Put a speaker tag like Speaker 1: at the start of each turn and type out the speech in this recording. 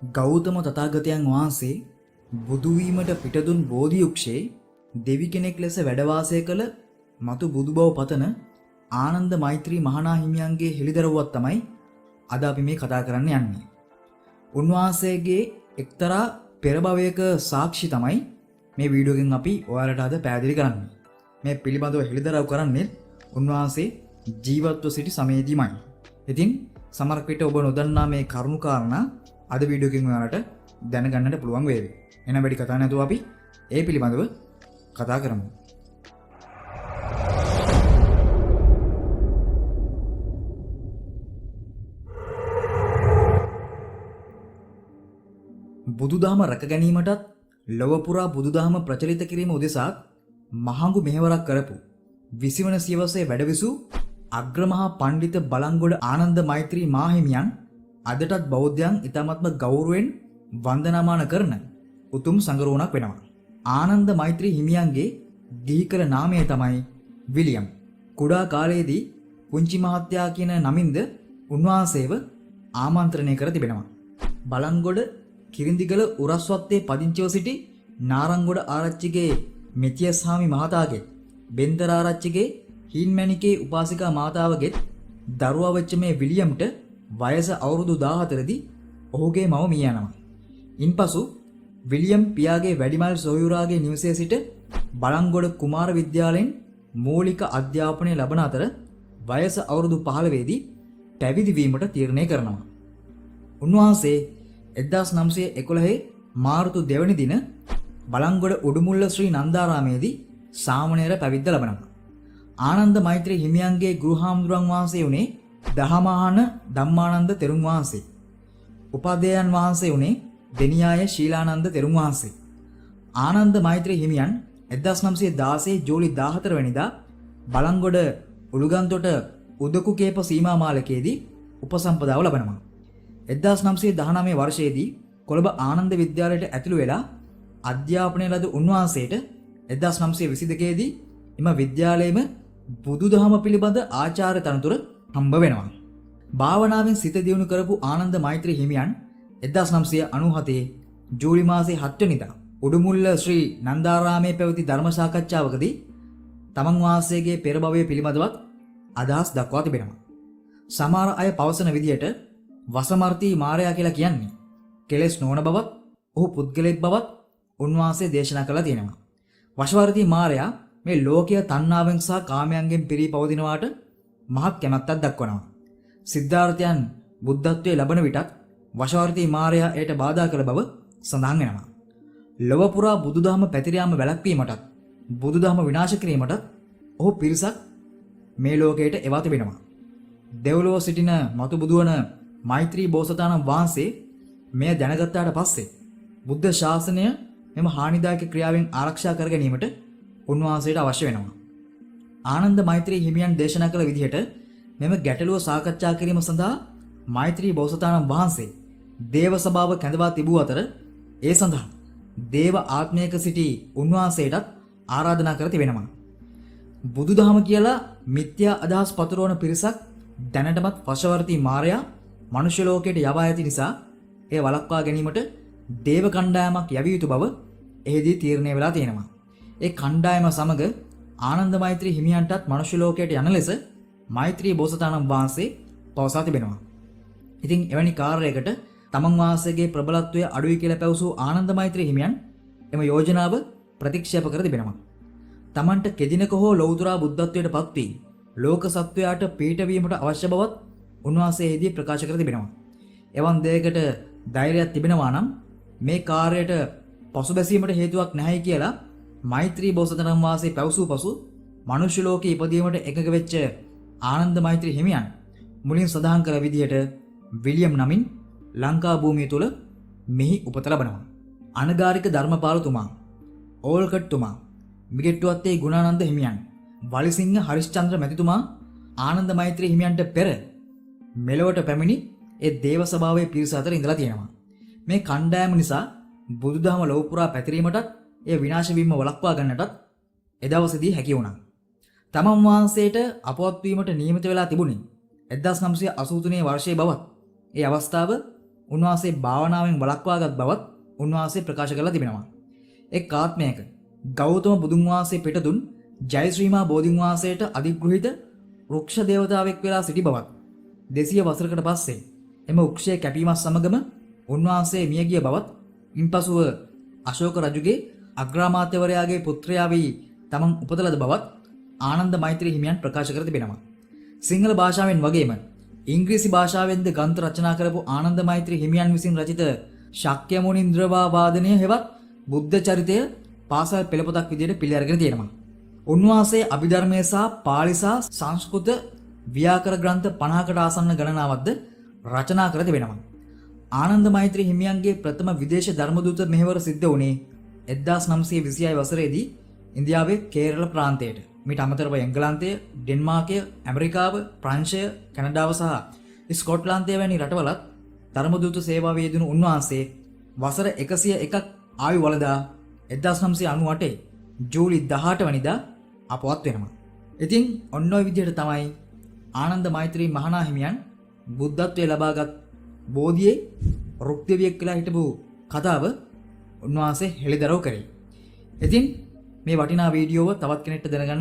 Speaker 1: ගෞතම තථාගතයන් වහන්සේ බුදු වීමට පිටදුන් බෝධි වෘක්ෂයේ දෙවි කෙනෙක් ලෙස වැඩ වාසය කළ මතු බුදු බව පතන ආනන්ද මෛත්‍රී මහා හිමියන්ගේ හෙළිදරව්වක් තමයි අද අපි මේ කතා කරන්න යන්නේ. උන්වහන්සේගේ එක්තරා පෙර භවයක සාක්ෂි තමයි මේ වීඩියෝ එකෙන් අපි ඔයාලට අද පැහැදිලි කරන්නේ. මේ පිළිබඳව හෙළිදරව් කරන්නේ උන්වහන්සේ ජීවත්ව සිටි සමයේදීමයි. ඉතින් සමහර විට ඔබ නොදන්නා මේ කරුණු කාරණා අද වීඩියෝ එකෙන් ඔයාලට දැනගන්නට පුළුවන් වේවි. එහෙනම් වැඩි කතා නැතුව අපි ඒ පිළිබඳව කතා කරමු. බුදුදහම රැක ගැනීමටත් ලොව පුරා බුදුදහම ප්‍රචලිත කිරීම උදෙසා මහඟු මෙහෙවරක් කරපු 20 වන සියවසේ වැඩවිසූ අග්‍රමහා පණ්ඩිත බලංගොඩ ආනන්ද මෛත්‍රී මාහිමියන් අදටත් බෞද්ධයන් ඉතාමත්ම ගෞරවයෙන් වන්දනාමාන කරන උතුම් සංගරුවණක් වෙනවා. ආනන්ද මෛත්‍රී හිමියන්ගේ ගිහිකල නාමය තමයි විලියම්. කුඩා කාලයේදී පුංචි මහත්තයා කියන නමින්ද උන්වහන්සේව ආමන්ත්‍රණය කර තිබෙනවා. බලංගොඩ කිරින්දිගල උරස්වත්තේ පදිංචිව සිටි නාරංගොඩ ආරච්චිගේ මෙතියස්හාමි මහතාගේ බෙන්තර ආරච්චිගේ හීන්මැණිකේ උපාසිකා මාතාවගෙත් දරුවා වෙච්ච මේ විලියම්ට වයස අවුරුදු 14දී ඔහුගේ මව මිය යනවා. ඉන්පසු විලියම් පියාගේ වැඩිමල් සොයුරාගේ නිවසේ සිට බලංගොඩ කුමාර විද්‍යාලයෙන් මූලික අධ්‍යාපනය ලබන අතර වයස අවුරුදු 15දී පැවිදි වීමට තීරණය කරනවා. උන්වහන්සේ 1911 මාර්තු 2 වෙනි දින බලංගොඩ උඩුමුල්ල ශ්‍රී නන්දාරාමේදී සාමණේර පැවිද්ද ලබනවා. ආනන්ද මෛත්‍රී හිමියන්ගේ ගෘහාමුදුරන් වහන්සේ උනේ දහමහාන ධම්මානන්ද තෙරුන් වහන්සේ. උපාධ්‍යයන් වහන්සේ උනේ දෙනියාය ශීලානන්ද තෙරුන් වහන්සේ. ආනන්ද මෛත්‍රී හිමියන් 1916 ජූලි 14 වෙනිදා බලංගොඩ උළුගන්තොට උදකු කේප සීමා මාලකයේදී උපසම්පදාව ලබනවා. 1919 වර්ෂයේදී කොළඹ ආනන්ද විද්‍යාලයට ඇතුළු වෙලා අධ්‍යාපනය ලද උන්වහන්සේට 1922 දී එම විද්‍යාලයේම බුදුදහම පිළිබඳ ආචාර්ය තනතුර හම්බ වෙනවා. භාවනාවෙන් සිත දියුණු කරපු ආනන්ද මෛත්‍රී හිමියන් 1997 ජූලි මාසයේ 7 වෙනිදා උඩුමුල්ල ශ්‍රී නන්දාරාමයේ පැවති ධර්ම සාකච්ඡාවකදී තමන් වහන්සේගේ පෙර භවයේ පිළිබඳවත් අදහස් දක්වා තිබෙනවා. සමහර අය පවසන විදිහට වසමර්ති මාරයා කියලා කියන්නේ කෙලෙස් නොවන බවත් ඔහු පුද්ගලෙක් බවත් උන්වහන්සේ දේශනා කළා තියෙනවා. වශවර්ති මාරයා මේ ලෝකීය තණ්හාවෙන් සහ කාමයන්ගෙන් පිරී පවතිනවාට මහත් කැමැත්තක් දක්වනවා. සිද්ධාර්ථයන් බුද්ධත්වයේ ලබන විටත් වශවර්ති මාරයා එයට බාධා කළ බව සඳහන් වෙනවා. ලොව පුරා බුදුදහම පැතිර යාම වැළැක්වීමටත් බුදුදහම විනාශ කිරීමටත් ඔහු පිරිසක් මේ ලෝකයට එවා තිබෙනවා. දෙව්ලොව සිටින මතු බුදුවන මෛත්‍රී බෝසතාණන් වහන්සේ මෙය දැනගත්තාට පස්සේ බුද්ධ ශාසනය මෙම හානිදායක ක්‍රියාවෙන් ආරක්ෂා කර ගැනීමට උන්වහන්සේට අවශ්‍ය වෙනවා. ආනන්ද මෛත්‍රී හිමියන් දේශනා කළ විදිහට මෙම ගැටලුව සාකච්ඡා කිරීම සඳහා මෛත්‍රී බෝසතාණන් වහන්සේ දේව සභාව කැඳවා තිබූ අතර ඒ සඳහා දේව ආත්මයක සිටි උන්වහන්සේටත් ආරාධනා කර තිබෙනවා. බුදුදහම කියලා මිත්‍යා අදහස් පතුරවන පිරිසක් දැනටමත් වශවර්ති මාරයා මනුෂ්‍ය ලෝකයට යවා ඇති නිසා එය වළක්වා ගැනීමට දේව කණ්ඩායමක් යවිය යුතු බව එහිදී තීරණය වෙලා තියෙනවා. ඒ කණ්ඩායම සමග ආනන්ද මෛත්‍රී හිමියන්ටත් මනුෂ්‍ය ලෝකයට යන ලෙස මෛත්‍රී බෝසතාණන් වහන්සේ පවසා තිබෙනවා. ඉතින් එවැනි කාර්යයකට තමන් වහන්සේගේ ප්‍රබලත්වය අඩුයි කියලා පැවසූ ආනන්ද මෛත්‍රී හිමියන් එම යෝජනාව ප්‍රතික්ෂේප කර තිබෙනවා. තමන්ට කෙදිනක හෝ ලෞතර බුද්ධත්වයට පත් වී ලෝක සත්වයාට පීඨ වීමට අවශ්‍ය බවත් උන්වහන්සේ එහිදී ප්‍රකාශ කර තිබෙනවා. එවන් දෙයකට ධෛර්යයක් තිබෙනවා නම් මේ කාර්යයට පසුබැසීමට හේතුවක් නැහැයි කියලා මෛත්‍රී බෝසතාණන් වහන්සේ පැවසූ පසු මනුෂ්‍ය ලෝකයේ ඉපදීමට එකඟ වෙච්ච ආනන්ද මෛත්‍රී හිමියන් මුලින් සඳහන් කළ විදිහට විලියම් නමින් ලංකා භූමිය තුල මෙහි උපත ලබනවා. අනගාരിക ධර්මපාලතුමා, ඕල්කට්තුමා, මිගෙට්ටුවත්තේ ගුණානන්ද හිමියන්, වලිසිංහ හරිශ්චන්ද්‍ර මැතිතුමා ආනන්ද මෛත්‍රී හිමියන්ට පෙර මෙලොවට පැමිණි ඒ දේව සභාවේ පිරිස අතර ඉඳලා තියෙනවා. මේ කණ්ඩායම නිසා බුදුදහම ලොව පුරා පැතිරීමටත් එය විනාශ වීම වළක්වා ගන්නටත් එදවසේදී හැකි වුණා. තමන් වහන්සේට අපවත් වීමට නියමිත වෙලා තිබුණේ 1983 වර්ෂයේ බවත් ඒ අවස්ථාව උන්වහන්සේ භාවනාවෙන් වළක්වාගත් බවත් උන්වහන්සේ ප්‍රකාශ කරලා තිබෙනවා. එක් ආත්මයක ගෞතම බුදුන් වහන්සේ පිටදුන් ජයශ්‍රීමා බෝධින් වහන්සේට අධිග්‍රහිත වෘක්ෂ දේවතාවෙක් වෙලා සිටි බවත් 200 වසරකට පස්සේ එම වෘක්ෂයේ කැපීමත් සමගම උන්වහන්සේ මිය ගිය බවත් ඉන්පසුව අශෝක රජුගේ අග්‍රාමාත්‍යවරයාගේ පුත්‍රයා වී තමන් උපත ලද බවත් ආනන්ද මෛත්‍රී හිමියන් ප්‍රකාශ කර තිබෙනවා. සිංහල භාෂාවෙන් වගේම ඉංග්‍රීසි භාෂාවෙන්ද ග්‍රන්ථ රචනා කරපු ආනන්ද මෛත්‍රී හිමියන් විසින් රචිත ශක්‍ය මුනින්ද්‍රවා වාදනය හෙවත් බුද්ධ චරිතය පාසල් පෙළපොතක් විදිහට පිළි අරගෙන තියෙනවා. උන්වහන්සේ අභිධර්මය සහ පාලි සහ සංස්කෘත ව්‍යාකර ග්‍රන්ථ 50කට ආසන්න ගණනාවක්ද රචනා කර තිබෙනවා. ආනන්ද මෛත්‍රී හිමියන්ගේ ප්‍රථම විදේශ ධර්මදූත මෙහෙවර සිද්ධ වුණේ 1926 වසරේදී ඉන්දියාවේ කේරළ ප්‍රාන්තයට. මීට අමතරව එංගලන්තය, ඩෙන්මාර්කය, ඇමරිකාව, ප්‍රංශය, කැනඩාව සහ ස්කොට්ලන්තය වැනි රටවලත් ධර්මදූත සේවාවේ යෙදුණු උන්වහන්සේ වසර 101ක් ආයු වලදා 1998 ජූලි 18 වෙනිදා අපවත් වෙනවා. ඉතින් ඔන්න ඔය විදිහට තමයි ආනන්ද මෛත්‍රී මහා හිමියන් බුද්ධත්වයේ ලබාගත් බෝධියේ රුක්දෙවියෙක් කියලා හිටපු කතාව උන්වහන්සේ හෙළිදරව් කරේ. ඉතින් මේ වටිනා වීඩියෝව තවත් කෙනෙක්ට දැනගන්න